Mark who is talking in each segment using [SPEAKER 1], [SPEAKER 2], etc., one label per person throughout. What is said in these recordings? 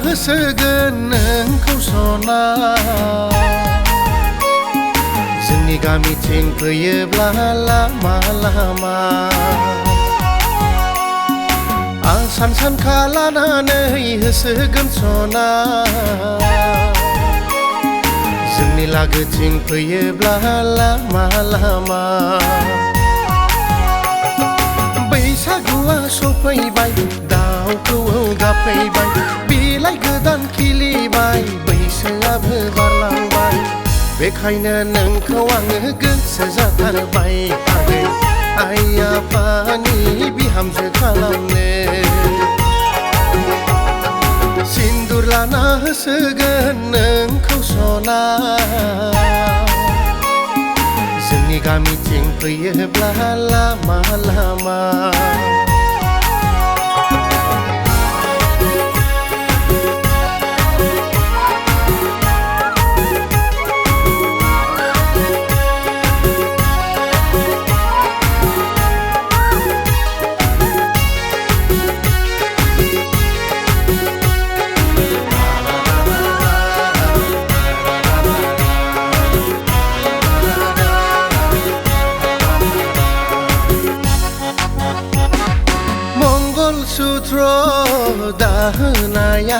[SPEAKER 1] होसोगोन नोंखौ सना जोंनि गामिथिं फैयोब्ला लामा लामा आं सानखा लानानै होसोगोन सना जोंनि लागोथिं फैयोब्ला लामा लामा बैसागुआ सफैबाय दाउखौवौ गाबफैबाय बिलाइ गोदान खिलिबाय बैसोआबो बारलांबाय बेखायनो नोंखौ आङो गोसो जाथारबाय आगै आइ आफानि बिहामजो खालामनो सिन्दुर लाना होसोगोन नोंखौ सना जोंनि गामिथिं फैयोब्ला लामा लामा सूत्र दाहोनाया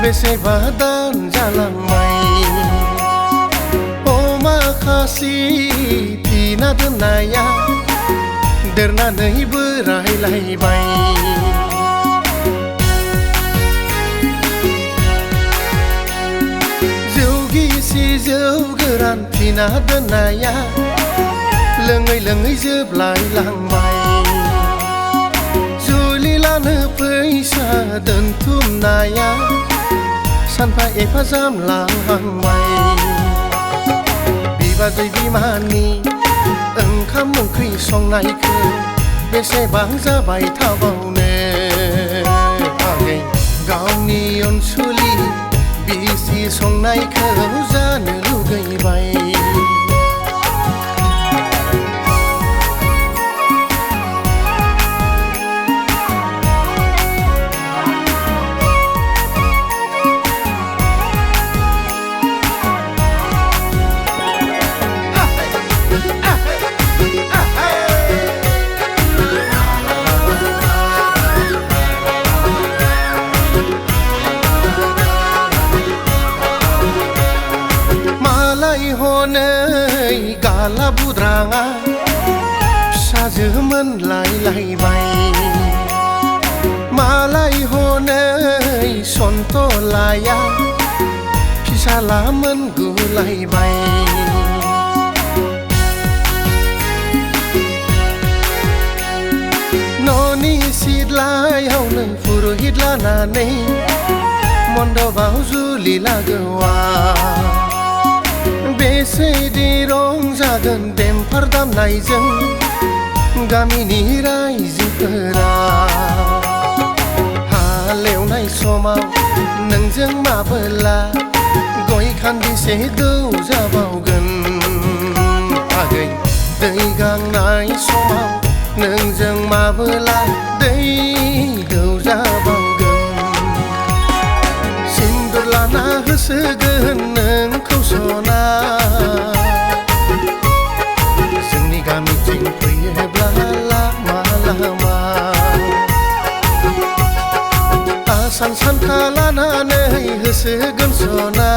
[SPEAKER 1] बेसेबा दान जालांबाय अमा खासि फिना दोननाया देरनानै बोरायलायबाय जौ गिसि जौ गोरान फिना दोननाया लोङै लोङै जोबलायलांबाय फैसा दोनथुमनाया सानफा एफा जामलांहांबाय बिबाजै बिमानि ओंखाम ओंख्रि संनायखौ बेसेबां जाबाय थाबावनो आगै गावनि अनसुलि बिसि संनायखौ जानो लुगैबाय हनै गाला बुद्राङा फिसाजो मोनलायलायबाय मालाय हनै सन्तलाया फिसाला मोनगुलायबाय न'नि सिथ्लायावनो पुरहित लानानै मन्दबाव जुलि लागोवा बेसेदि रंजागोन देमफार दामनायजों गामिनि रायजोफोरा हालेवनाय समाव नोंजों माबोला गय खान्दिसे दौजाबावगोन आगै दै गांनाय समाव नोंजों माबोला दै दौजाबावगोन सिन्दुर लाना होसोगोन नोंखौ सना जोंनि गामिथिं फैयोब्ला लामा लामा आसान सानखा लानानै होसोगोन सना